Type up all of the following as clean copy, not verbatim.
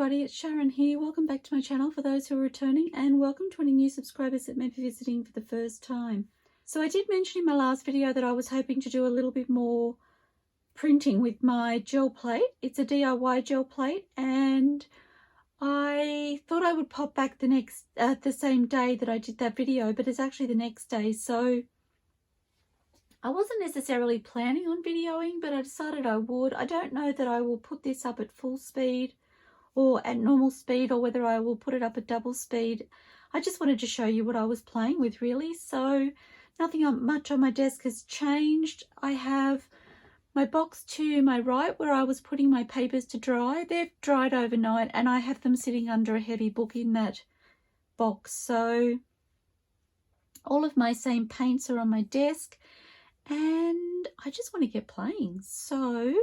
everybody, it's Sharon here. Welcome back to my channel for those who are returning, and welcome to any new subscribers that may be visiting for the first time. So I did mention in my last video that I was hoping to do a little bit more printing with my gel plate. It's a DIY gel plate, and I thought I would pop back the same day that I did that video, but it's actually the next day. So I wasn't necessarily planning on videoing, but I decided I would. I don't know that I will put this up at full speed or at normal speed, or whether I will put it up at double speed. I just wanted to show you what I was playing with, really. So nothing much on my desk has changed. I have my box to my right where I was putting my papers to dry. They've dried overnight and I have them sitting under a heavy book in that box. So all of my same paints are on my desk, and I just want to get playing. So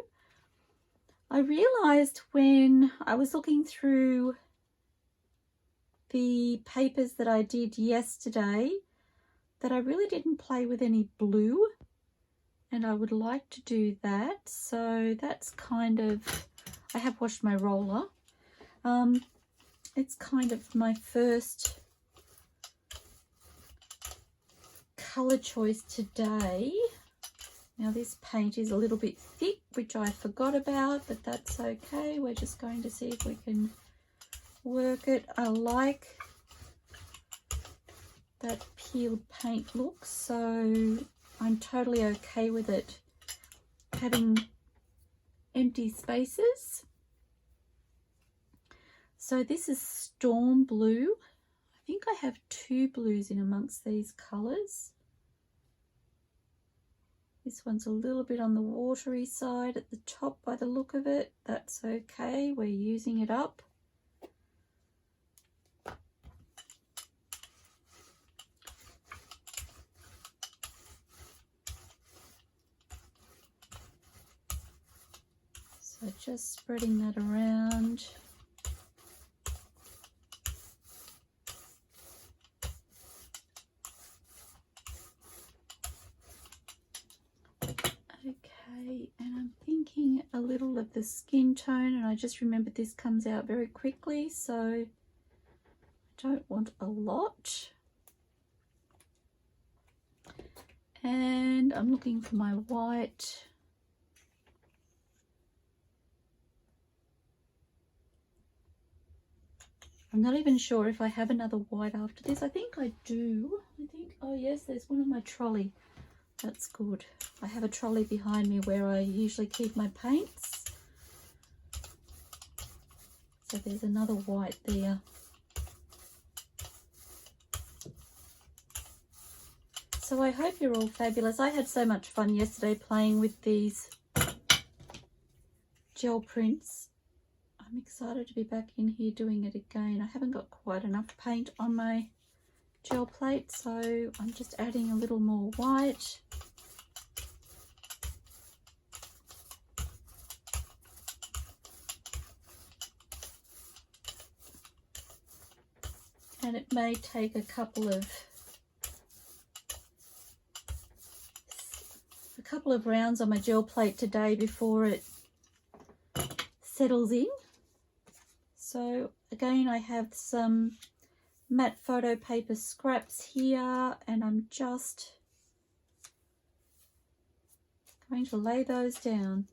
I realized when I was looking through the papers that I did yesterday that I really didn't play with any blue, and I would like to do that. So that's kind of, I have washed my roller. It's kind of my first color choice today. Now this paint is a little bit thick, which I forgot about, but that's okay. We're just going to see if we can work it. I like that peeled paint look, so I'm totally okay with it having empty spaces. So this is Storm Blue. I think I have two blues in amongst these colours. This one's a little bit on the watery side at the top by the look of it. That's okay, we're using it up. So just spreading that around. Okay, and I'm thinking a little of the skin tone, and I just remembered this comes out very quickly, so I don't want a lot. And I'm looking for my white. I'm not even sure if I have another white after this. I think I do. Oh yes, there's one on my trolley. That's good. I have a trolley behind me where I usually keep my paints. So there's another white there. So I hope you're all fabulous. I had so much fun yesterday playing with these gel prints. I'm excited to be back in here doing it again. I haven't got quite enough paint on my gel plate, so I'm just adding a little more white. And it may take a couple of rounds on my gel plate today before it settles in. So again, I have some matte photo paper scraps here, and I'm just going to lay those down.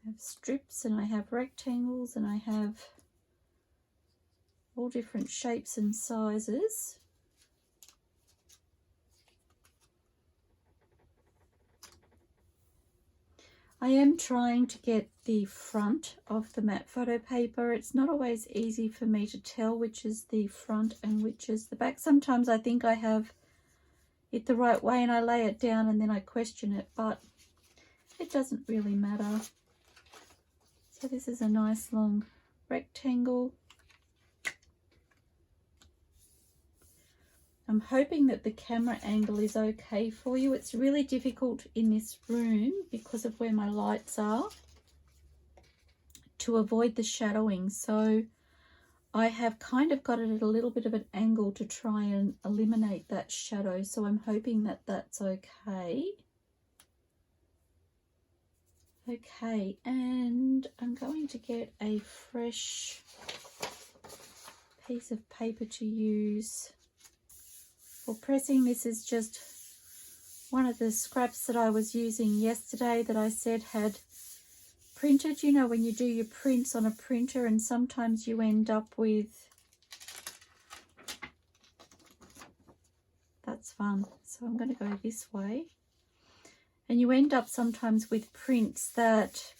I have strips and I have rectangles and I have all different shapes and sizes. I am trying to get the front of the matte photo paper. It's not always easy for me to tell which is the front and which is the back. Sometimes I think I have it the right way and I lay it down and then I question it, but it doesn't really matter. So this is a nice long rectangle. I'm hoping that the camera angle is okay for you. It's really difficult in this room because of where my lights are to avoid the shadowing. So I have kind of got it at a little bit of an angle to try and eliminate that shadow. So I'm hoping that that's okay. Okay, and I'm going to get a fresh piece of paper to use for pressing. This is just one of the scraps that I was using yesterday that I said had printed. You know, when you do your prints on a printer and sometimes you end up with, that's fun. So I'm going to go this way. And you end up sometimes with prints that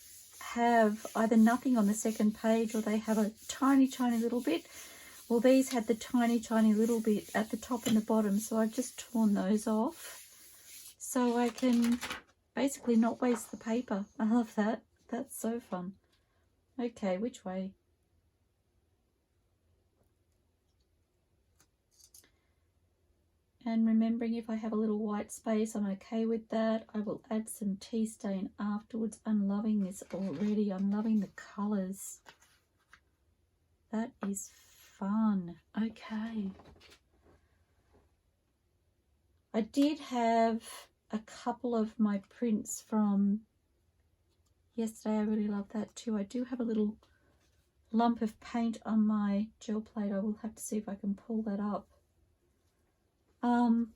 have either nothing on the second page or they have a tiny, tiny little bit. Well, these had the tiny, tiny little bit at the top and the bottom. So I've just torn those off so I can basically not waste the paper. I love that. That's so fun. Okay, which way? And remembering if I have a little white space, I'm okay with that. I will add some tea stain afterwards. I'm loving this already. I'm loving the colours. That is fun. Okay. I did have a couple of my prints from yesterday. I really love that too. I do have a little lump of paint on my gel plate. I will have to see if I can pull that up. I'm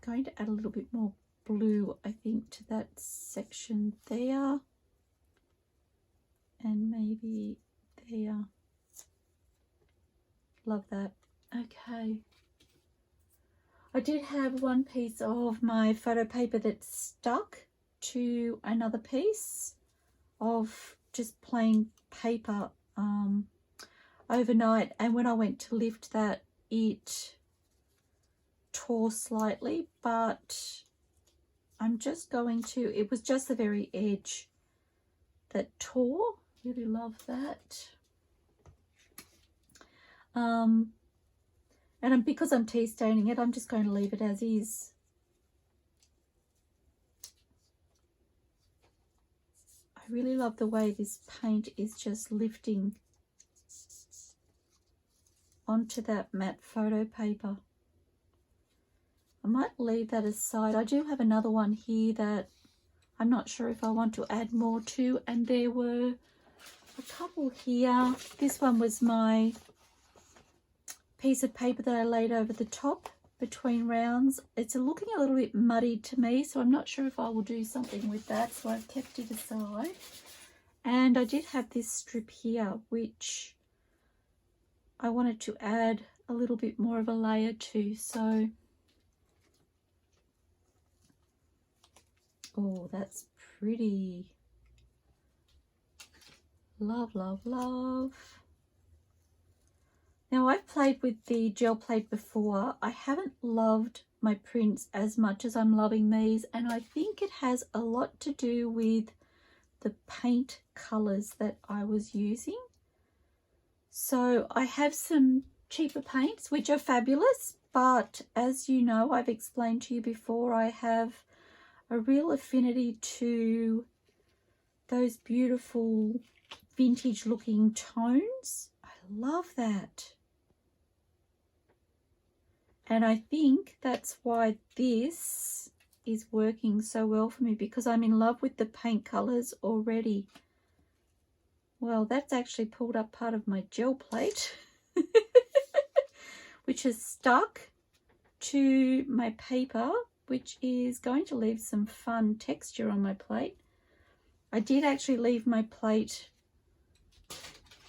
going to add a little bit more blue, I think, to that section there. And maybe there. Love that. Okay. I did have one piece of my photo paper that stuck to another piece of just plain paper overnight. And when I went to lift that, it tore slightly, but I'm just going to, it was just the very edge that tore. Really love that. And because I'm tea staining it, I'm just going to leave it as is. I really love the way this paint is just lifting onto that matte photo paper. I might leave that aside. I do have another one here that I'm not sure if I want to add more to, and there were a couple here. This one was my piece of paper that I laid over the top between rounds. It's looking a little bit muddy to me, so I'm not sure if I will do something with that, so I've kept it aside. And I did have this strip here, which I wanted to add a little bit more of a layer to. So, oh, that's pretty. Love, love, love. Now, I've played with the gel plate before. I haven't loved my prints as much as I'm loving these, and I think it has a lot to do with the paint colours that I was using. So I have some cheaper paints which are fabulous, but as you know, I've explained to you before, I have a real affinity to those beautiful vintage looking tones. I love that. And I think that's why this is working so well for me, because I'm in love with the paint colours already. Well, that's actually pulled up part of my gel plate, which has stuck to my paper, which is going to leave some fun texture on my plate. I did actually leave my plate.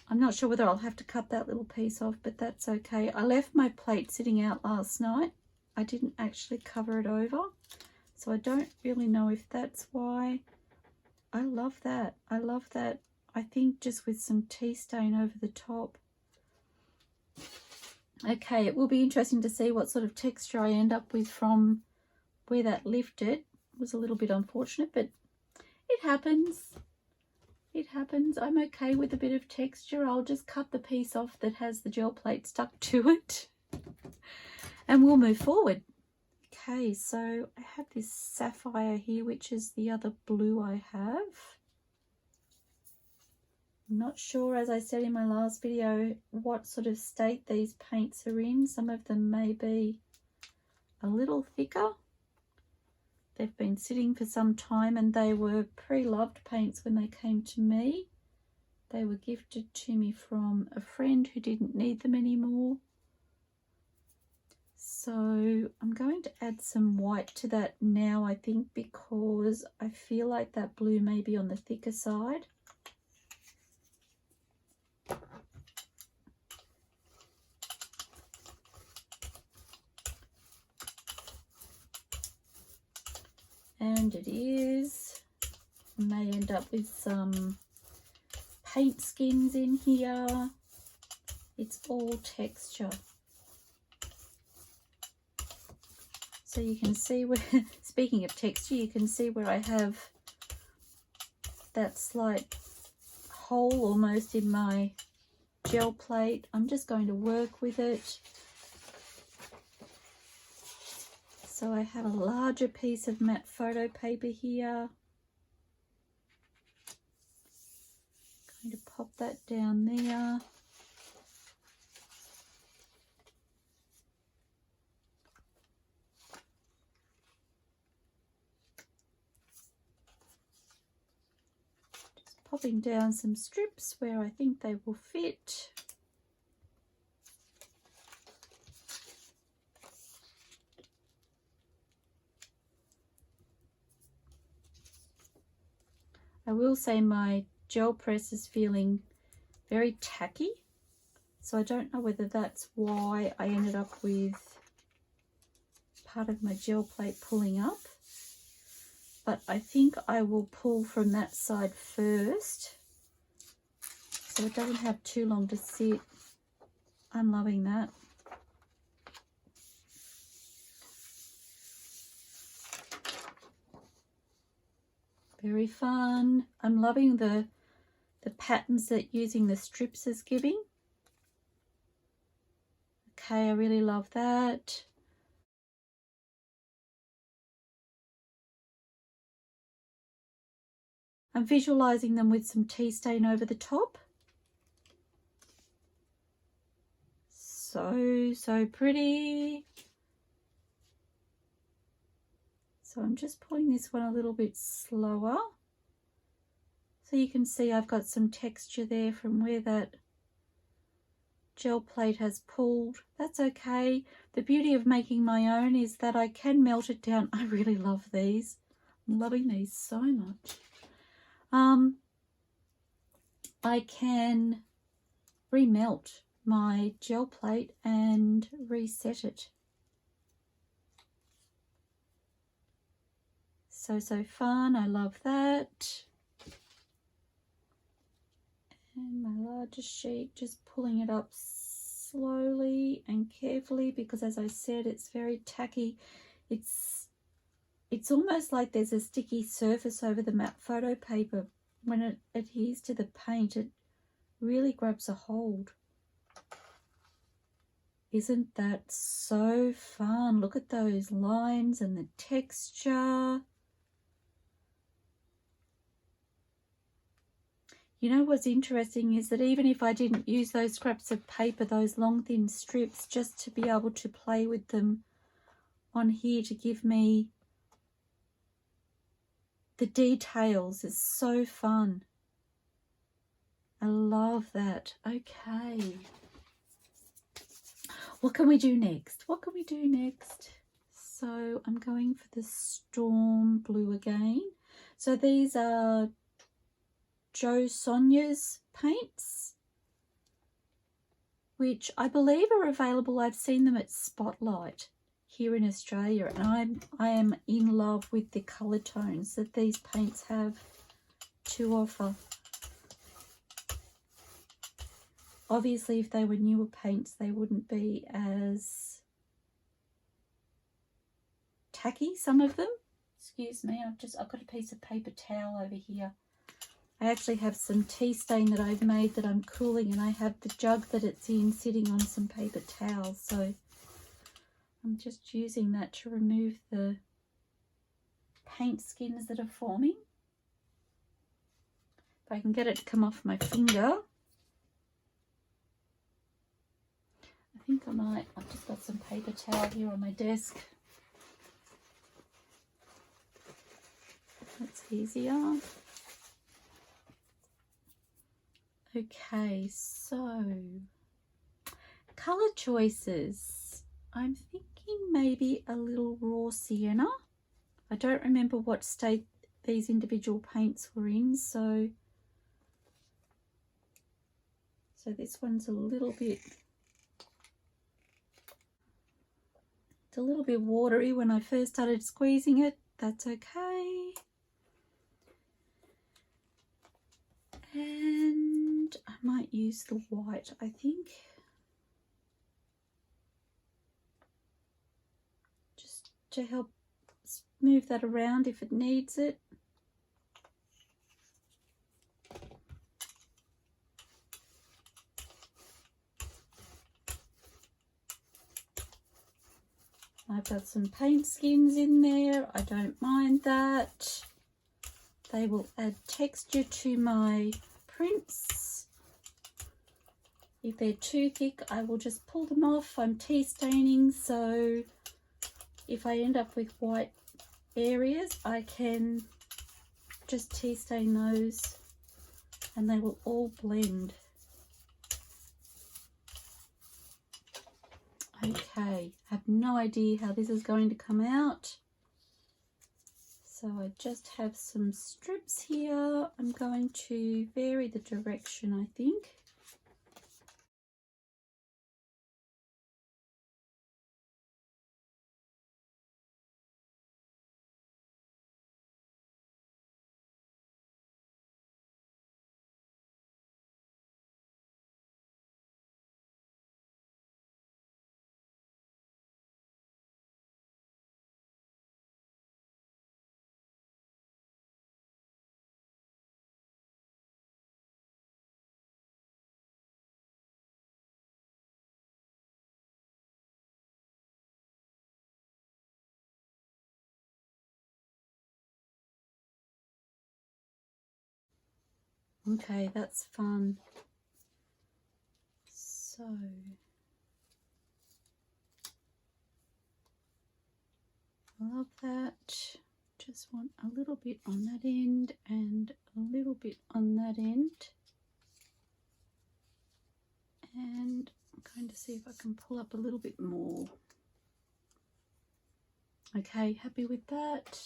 I'm not sure whether I'll have to cut that little piece off, but that's okay. I left my plate sitting out last night. I didn't actually cover it over, so I don't really know if that's why. I love that. I love that. I think just with some tea stain over the top. Okay, it will be interesting to see what sort of texture I end up with from where that lifted. It was a little bit unfortunate, but it happens. It happens. I'm okay with a bit of texture. I'll just cut the piece off that has the gel plate stuck to it, and we'll move forward. Okay, so I have this sapphire here, which is the other blue I have. I'm not sure, as I said in my last video, what sort of state these paints are in. Some of them may be a little thicker They've been sitting for some time and they were pre-loved paints when they came to me. They were gifted to me from a friend who didn't need them anymore. So I'm going to add some white to that now, I think, because I feel like that blue may be on the thicker side. And it is. I may end up with some paint skins in here. It's all texture. So you can see where, speaking of texture, you can see where I have that slight hole almost in my gel plate. I'm just going to work with it. So I have a larger piece of matte photo paper here. I'm going to pop that down there. Just popping down some strips where I think they will fit. I will say my gel press is feeling very tacky, so I don't know whether that's why I ended up with part of my gel plate pulling up, but I think I will pull from that side first so it doesn't have too long to sit. I'm loving that. Very fun. I'm loving the patterns that using the strips is giving. Okay, I really love that. I'm visualizing them with some tea stain over the top. So pretty. So I'm just pulling this one a little bit slower. So you can see I've got some texture there from where that gel plate has pulled. That's okay. The beauty of making my own is that I can melt it down. I really love these. I'm loving these so much. I can remelt my gel plate and reset it. So fun. I love that. And my largest sheet, just pulling it up slowly and carefully because, as I said, it's very tacky. It's almost like there's a sticky surface over the matte photo paper. When it adheres to the paint, it really grabs a hold. Isn't that so fun? Look at those lines and the texture. You know what's interesting is that even if I didn't use those scraps of paper, those long thin strips, just to be able to play with them on here to give me the details is so fun. I love that. Okay. What can we do next? What can we do next? So I'm going for the Storm Blue again. So these are Jo Sonia's paints, which I believe are available. I've seen them at Spotlight here in Australia, and I am in love with the colour tones that these paints have to offer. Obviously, if they were newer paints, they wouldn't be as tacky, some of them. Excuse me, I've got a piece of paper towel over here. I actually have some tea stain that I've made that I'm cooling, and I have the jug that it's in sitting on some paper towels. So I'm just using that to remove the paint skins that are forming. If I can get it to come off my finger. I think I might. I've just got some paper towel here on my desk. easier. Okay, so colour choices. I'm thinking maybe a little raw sienna. I don't remember what state these individual paints were in, so this one's a little bit watery when I first started squeezing it. That's okay. And I might use the white, I think. Just to help move that around if it needs it. I've got some paint skins in there. I don't mind that. They will add texture to my prints. If they're too thick, I will just pull them off. I'm tea staining, so if I end up with white areas, I can just tea stain those and they will all blend. Okay, I have no idea how this is going to come out. So I just have some strips here. I'm going to vary the direction, I think. Okay, that's fun. So love that. Just want a little bit on that end and a little bit on that end. And I'm going to see if I can pull up a little bit more. Okay, happy with that.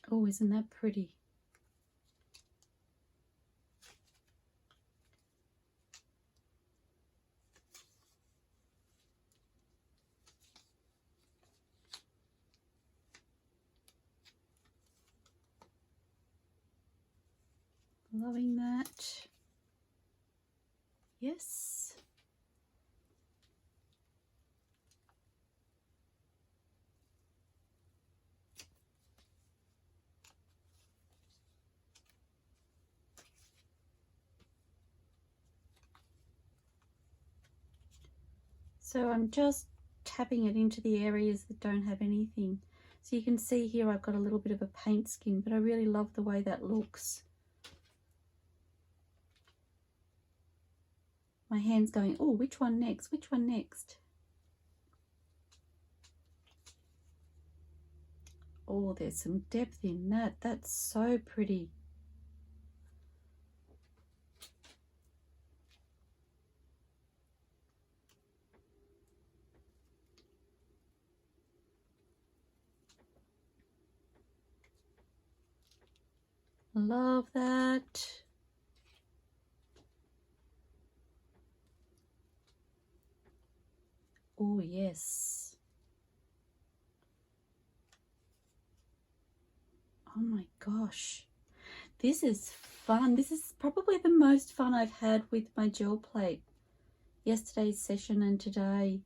Oh, isn't that pretty? Loving that. Yes. So I'm just tapping it into the areas that don't have anything. So you can see here I've got a little bit of a paint skin, but I really love the way that looks. My hand's going, oh, which one next? Which one next? Oh, there's some depth in that. That's so pretty. Love that. Oh, yes. Oh my gosh. This is fun. This is probably the most fun I've had with my gel plate. Yesterday's session and today.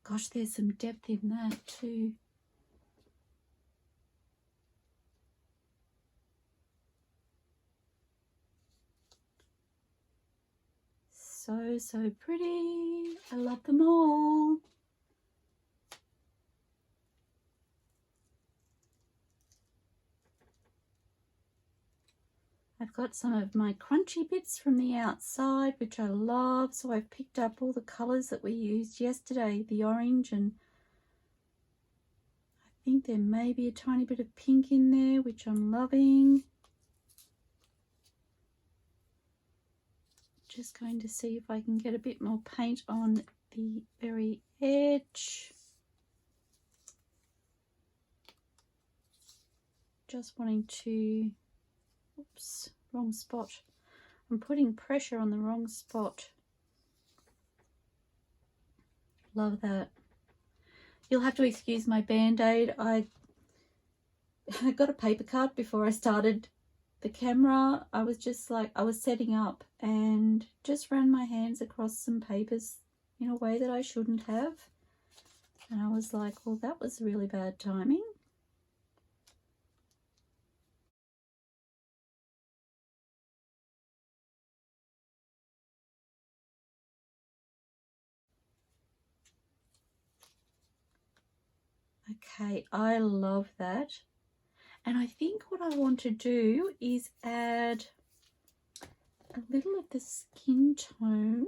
Gosh, there's some depth in that too. So, so pretty. I love them all. I've got some of my crunchy bits from the outside, which I love. So I've picked up all the colours that we used yesterday, the orange, and I think there may be a tiny bit of pink in there, which I'm loving. Just going to see if I can get a bit more paint on the very edge. Just wanting to, oops, wrong spot. I'm putting pressure on the wrong spot. Love that. You'll have to excuse my band-aid. I got a paper cut before I started the camera. I was just like, I was setting up and just ran my hands across some papers in a way that I shouldn't have. And I was like, well, that was really bad timing. Okay, I love that. And I think what I want to do is add a little of the skin tone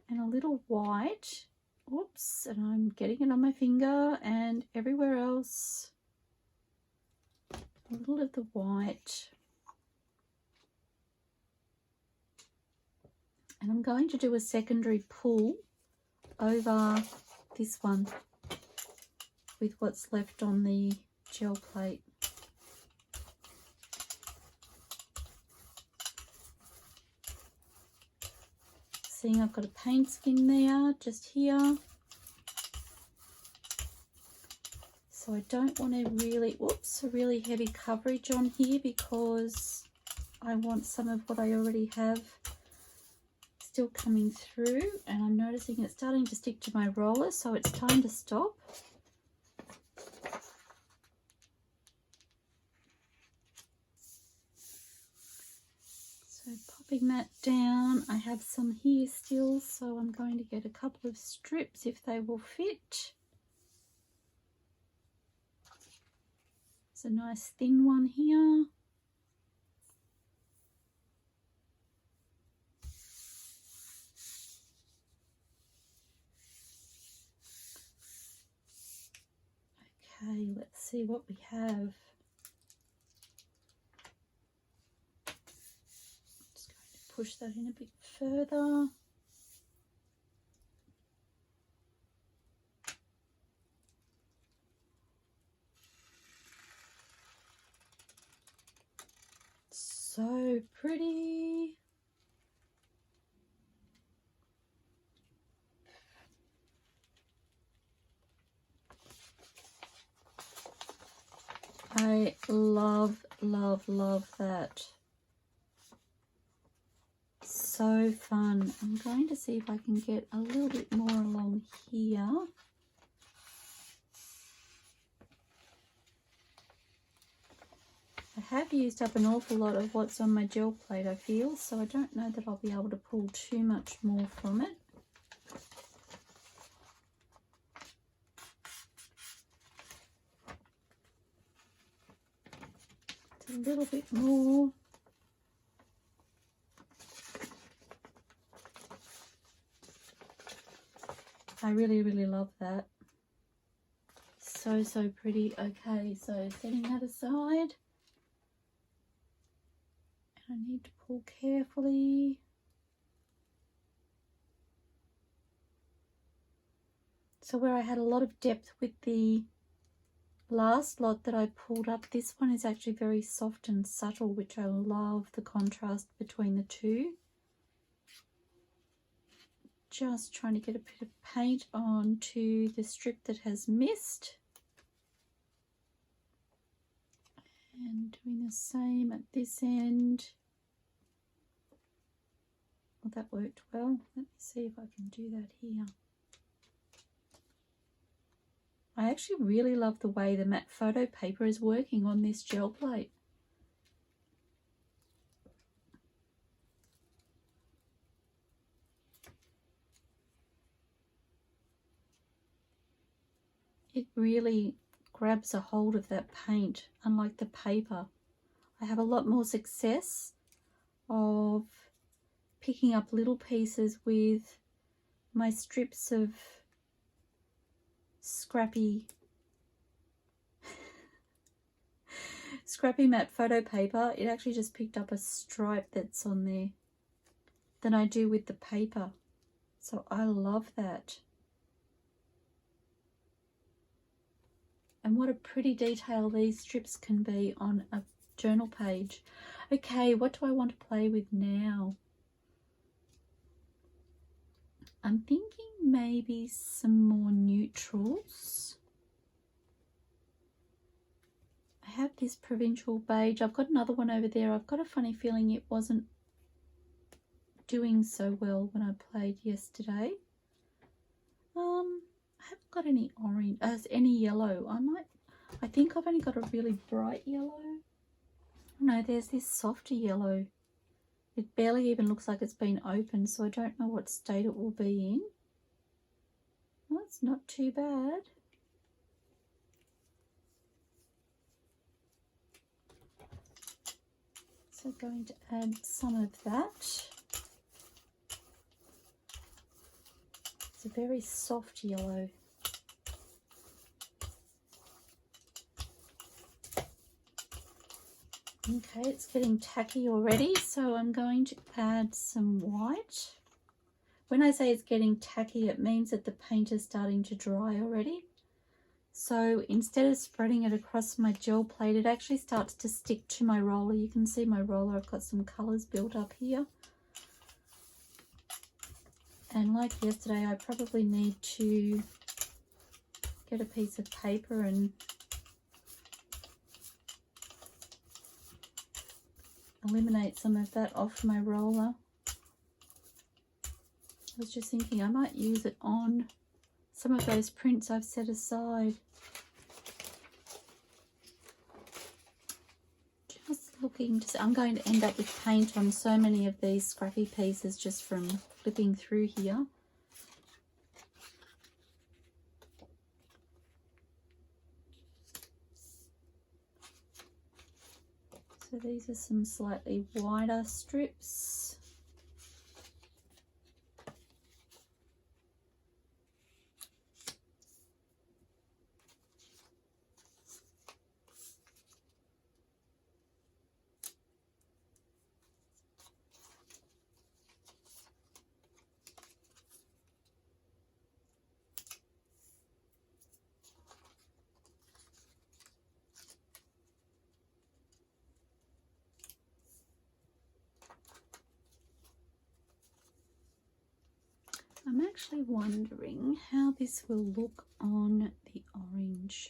and a little white. Oops, and I'm getting it on my finger and everywhere else. A little of the white. And I'm going to do a secondary pull over this one with what's left on the gel plate. Seeing I've got a paint skin there, just here. So I don't want to really, oops, a really heavy coverage on here because I want some of what I already have still coming through, and I'm noticing it's starting to stick to my roller, so it's time to stop. So popping that down, I have some here still, so I'm going to get a couple of strips if they will fit. It's a nice thin one here. Okay, let's see what we have. Just going to push that in a bit further. So pretty. I love, love, love that. So fun. I'm going to see if I can get a little bit more along here. I have used up an awful lot of what's on my gel plate, I feel, so I don't know that I'll be able to pull too much more from it. A little bit more. I really, really love that. So, so pretty. Okay, so setting that aside. And I need to pull carefully. So where I had a lot of depth with the last lot that I pulled up, this one is actually very soft and subtle, which I love the contrast between the two. Just trying to get a bit of paint onto the strip that has missed. And doing the same at this end. Well, that worked well. Let me see if I can do that here. I actually really love the way the matte photo paper is working on this gel plate. It really grabs a hold of that paint, unlike the paper. I have a lot more success of picking up little pieces with my strips of scrappy matte photo paper. It actually just picked up a stripe that's on there than I do with the paper. So I love that. And what a pretty detail these strips can be on a journal page. Okay, what do I want to play with now? I'm thinking maybe some more neutrals. I have this provincial beige. I've got another one over there. I've got a funny feeling it wasn't doing so well when I played yesterday. I haven't got any orange, any yellow. I think I've only got a really bright yellow. No, there's this softer yellow. It barely even looks like it's been opened, so I don't know what state it will be in. Well, it's not too bad. So going to add some of that. It's a very soft yellow. Okay, it's getting tacky already, so I'm going to add some white. When I say it's getting tacky, it means that the paint is starting to dry already. So instead of spreading it across my gel plate, it actually starts to stick to my roller. You can see my roller, I've got some colours built up here. And like yesterday, I probably need to get a piece of paper and eliminate some of that off my roller. I was just thinking I might use it on some of those prints I've set aside. Just looking to see, I'm going to end up with paint on so many of these scrappy pieces just from flipping through here. So these are some slightly wider strips. I'm actually wondering how this will look on the orange.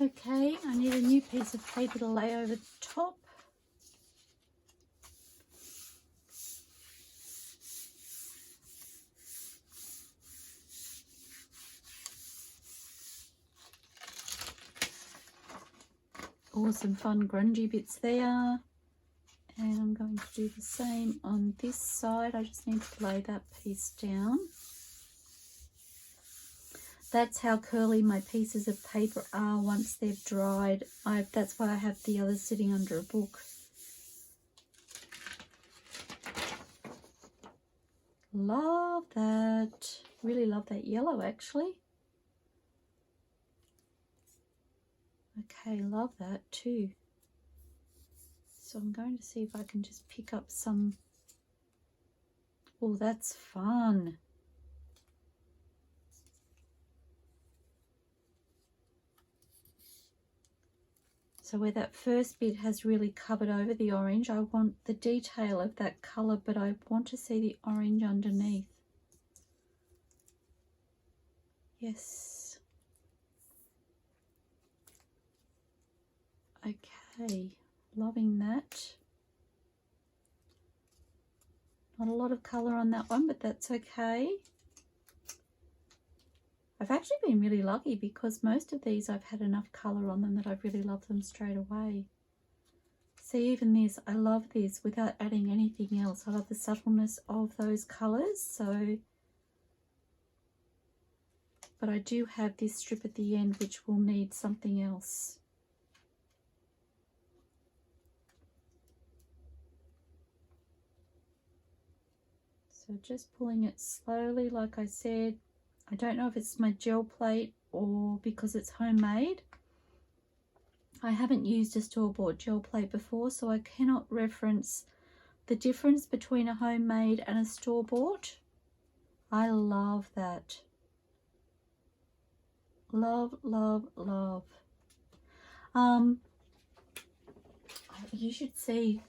Okay, I need a new piece of paper to lay over the top. Awesome fun grungy bits there. And I'm going to do the same on this side. I just need to lay that piece down. That's how curly my pieces of paper are once they've dried. That's why I have the others sitting under a book. Love that. Really love that yellow actually. Okay, love that too. So I'm going to see if I can just pick up some. Oh, that's fun. So where that first bit has really covered over the orange, I want the detail of that colour, but I want to see the orange underneath. Yes. Okay, loving that. Not a lot of colour on that one, but that's okay. I've actually been really lucky because most of these I've had enough colour on them that I've really loved them straight away. See, even this, I love this without adding anything else. I love the subtleness of those colours. So but I do have this strip at the end which will need something else. So just pulling it slowly, like I said. I don't know if it's my gel plate or because it's homemade. I haven't used a store-bought gel plate before, so I cannot reference the difference between a homemade and a store-bought. I love that. Love, love, love. You should see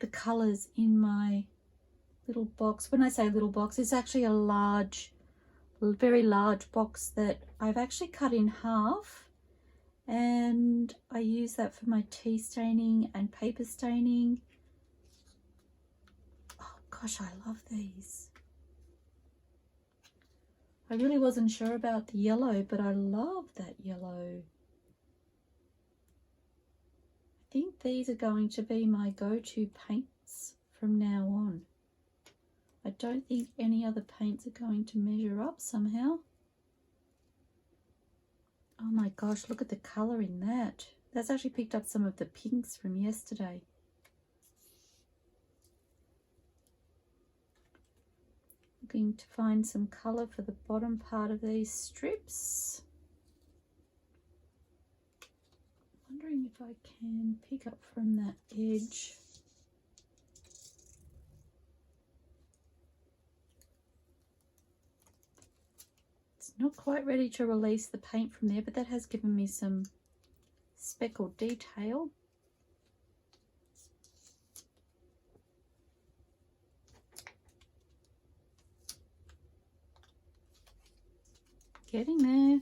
the colours in my little box. When I say little box, it's actually a large, very large box that I've actually cut in half, and I use that for my tea staining and paper staining. Oh gosh, I love these. I really wasn't sure about the yellow, but I love that yellow. I think these are going to be my go-to paints from now on. I don't think any other paints are going to measure up somehow. Oh my gosh, look at the colour in that. That's actually picked up some of the pinks from yesterday. Looking to find some colour for the bottom part of these strips. Wondering if I can pick up from that edge. It's not quite ready to release the paint from there, but that has given me some speckled detail. Getting there.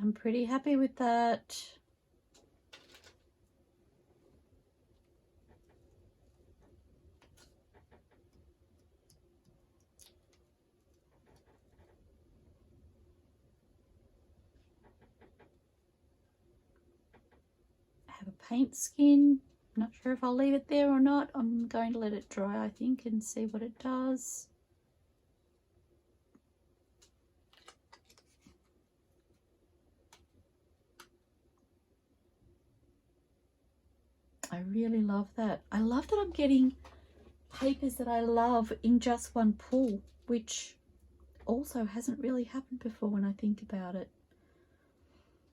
I'm pretty happy with that. I have a paint skin. I'm not sure if I'll leave it there or not. I'm going to let it dry, I think, and see what it does. I really love that. I love that I'm getting papers that I love in just one pull, which also hasn't really happened before when I think about it.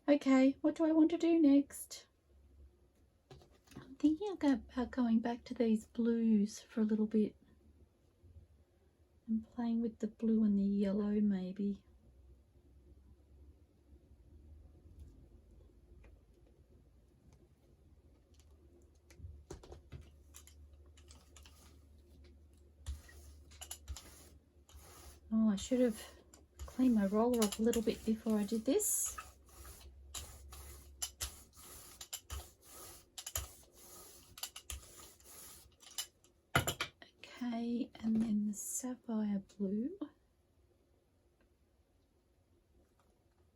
Okay, what do I want to do next? I'm thinking about going back to these blues for a little bit. I'm playing with the blue and the yellow maybe. Oh, I should have cleaned my roller off a little bit before I did this. Okay, and then the sapphire blue.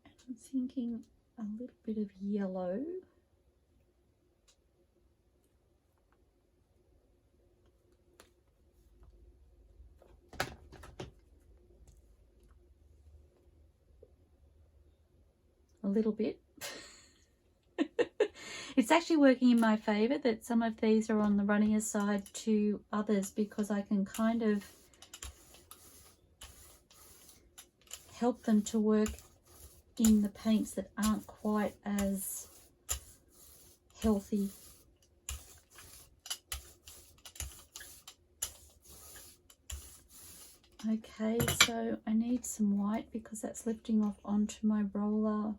And I'm thinking a little bit of yellow. A little bit. It's actually working in my favour that some of these are on the runnier side to others, because I can kind of help them to work in the paints that aren't quite as healthy. Okay, so I need some white because that's lifting off onto my roller.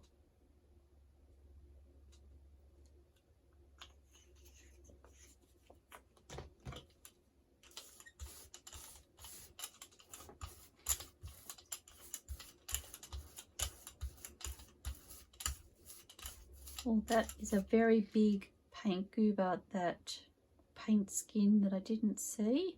Oh, that is a very big paint goober, that paint skin that I didn't see.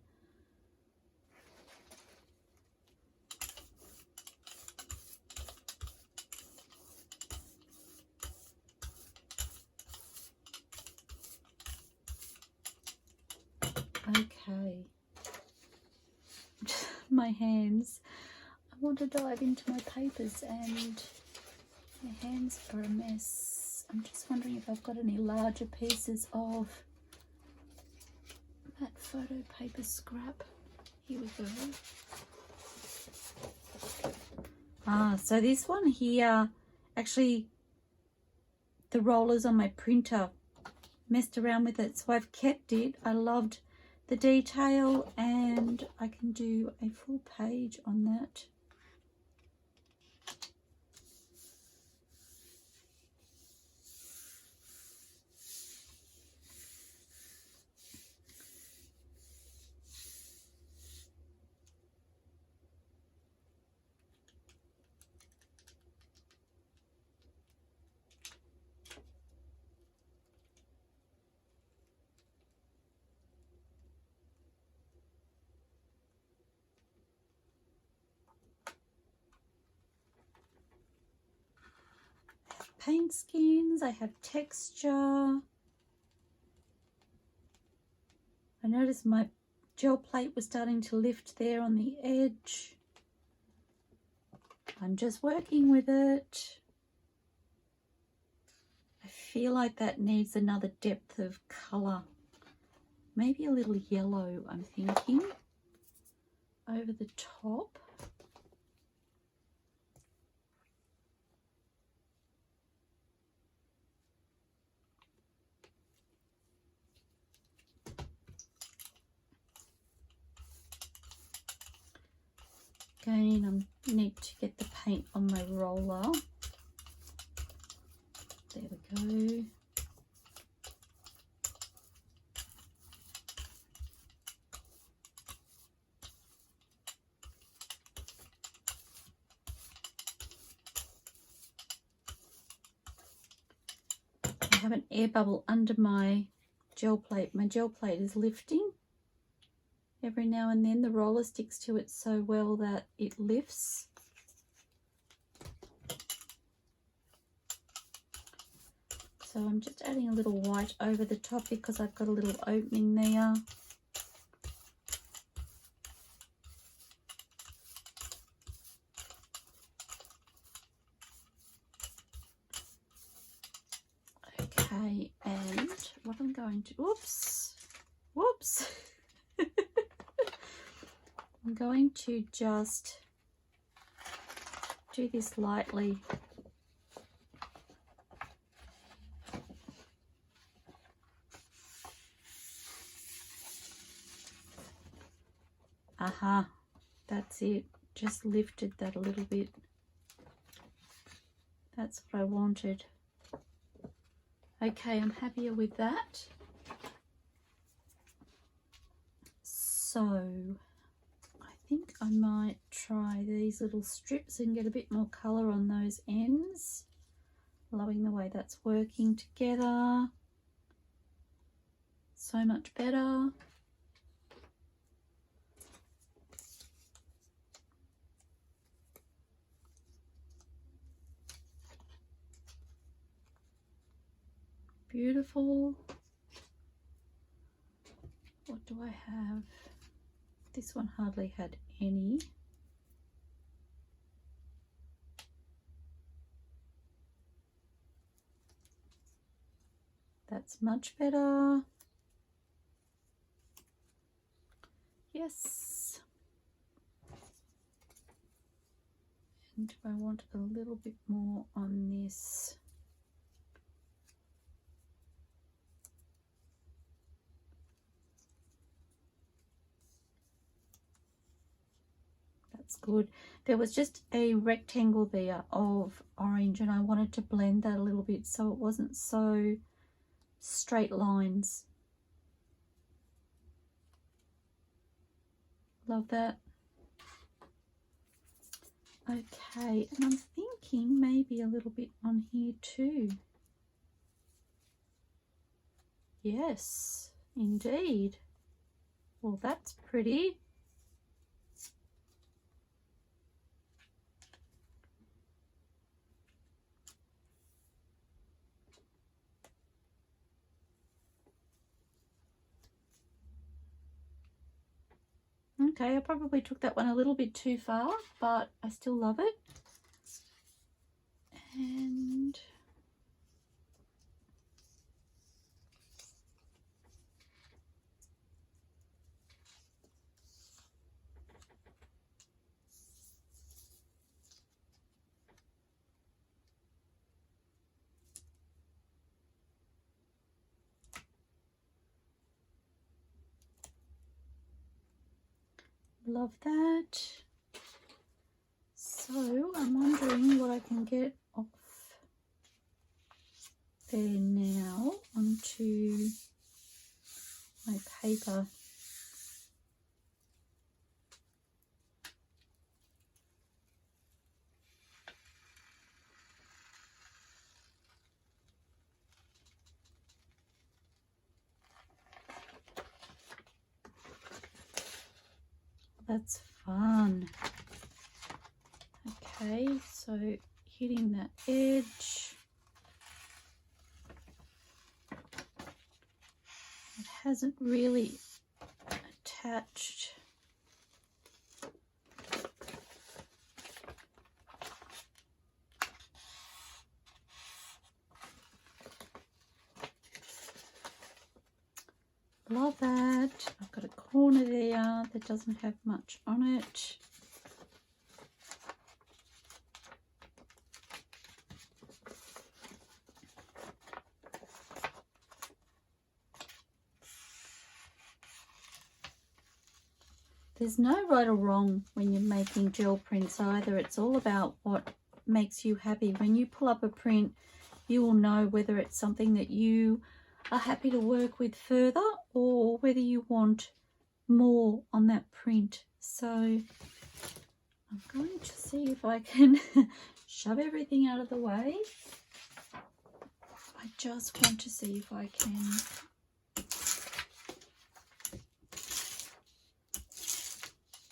my hands. I want to dive into my papers and my hands are a mess. I'm just wondering if I've got any larger pieces of that photo paper scrap. Here we go. So this one here, actually the rollers on my printer messed around with it, so I've kept it. I loved the detail and I can do a full page on that. Paint skins, I have texture. I noticed my gel plate was starting to lift there on the edge. I'm just working with it. I feel like that needs another depth of colour. Maybe a little yellow, I'm thinking, over the top. Again, I need to get the paint on my roller. There we go. I have an air bubble under my gel plate. My gel plate is lifting. Every now and then the roller sticks to it so well that it lifts. So I'm just adding a little white over the top because I've got a little opening there. Okay, and what I'm going to, whoops. I'm going to just do this lightly. Aha, that's it. Just lifted that a little bit. That's what I wanted. Okay, I'm happier with that. So I think I might try these little strips and get a bit more colour on those ends. Loving the way that's working together. So much better. Beautiful. What do I have? This one hardly had any. That's much better. Yes. And do I want a little bit more on this? That's good. There was just a rectangle there of orange and I wanted to blend that a little bit so it wasn't so straight lines. Love that. Okay, and I'm thinking maybe a little bit on here too. Yes, indeed. Well, that's pretty. Okay, I probably took that one a little bit too far, but I still love it. And love that. So I'm wondering what I can get off there now onto my paper. That's fun. Okay, so hitting that edge. It hasn't really attached. Love that. I've got a corner there that doesn't have much on it. There's no right or wrong when you're making gel prints either. It's all about what makes you happy. When you pull up a print, you will know whether it's something that you are happy to work with further or whether you want more on that print. So I'm going to see if I can shove everything out of the way. I just want to see if I can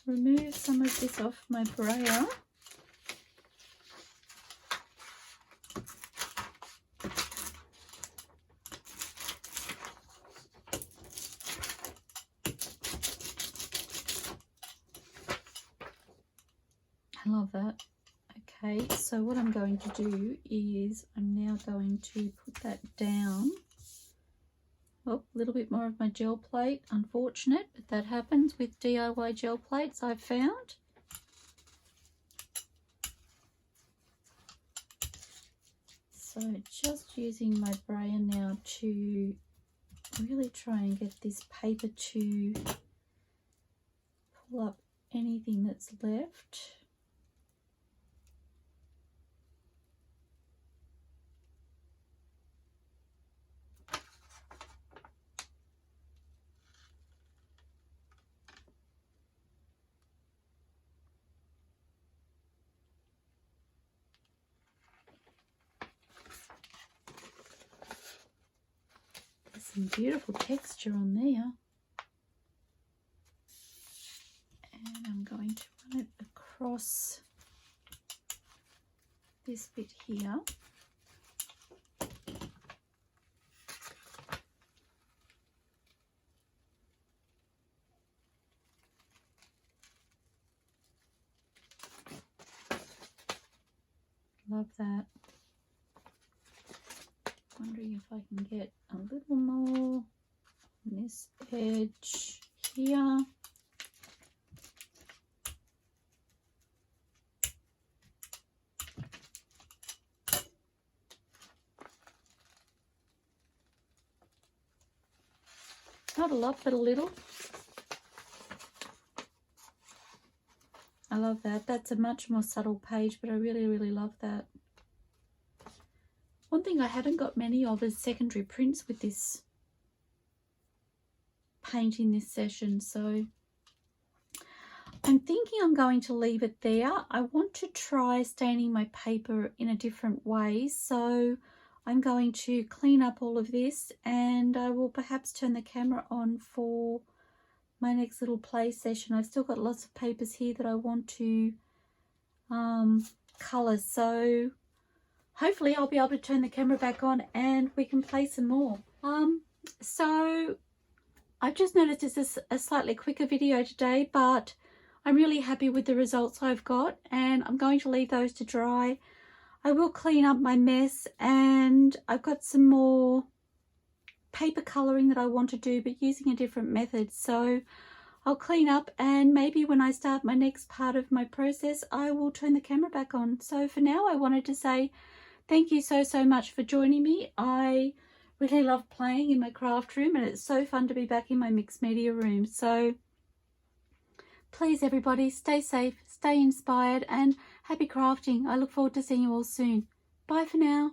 remove some of this off my brayer. I love that. Okay, so what I'm going to do is I'm now going to put that down. Oh, a little bit more of my gel plate. Unfortunate, but that happens with DIY gel plates, I've found. So just using my brayer now to really try and get this paper to pull up anything that's left. Some beautiful texture on there, and I'm going to run it across this bit here. Love that. Wondering if I can get a little more on this edge here. Not a lot, but a little. I love that. That's a much more subtle page, but I really, really love that. One thing I haven't got many of is secondary prints with this paint in this session, so I'm thinking I'm going to leave it there. I want to try staining my paper in a different way, so I'm going to clean up all of this and I will perhaps turn the camera on for my next little play session. I've still got lots of papers here that I want to colour, so hopefully I'll be able to turn the camera back on and we can play some more. So I've just noticed this is a slightly quicker video today, but I'm really happy with the results I've got, and I'm going to leave those to dry. I will clean up my mess, and I've got some more paper colouring that I want to do, but using a different method. So I'll clean up, and maybe when I start my next part of my process, I will turn the camera back on. So for now, I wanted to say thank you so much for joining me. I really love playing in my craft room, and it's so fun to be back in my mixed media room. So please, everybody, stay safe, stay inspired, and happy crafting. I look forward to seeing you all soon. Bye for now.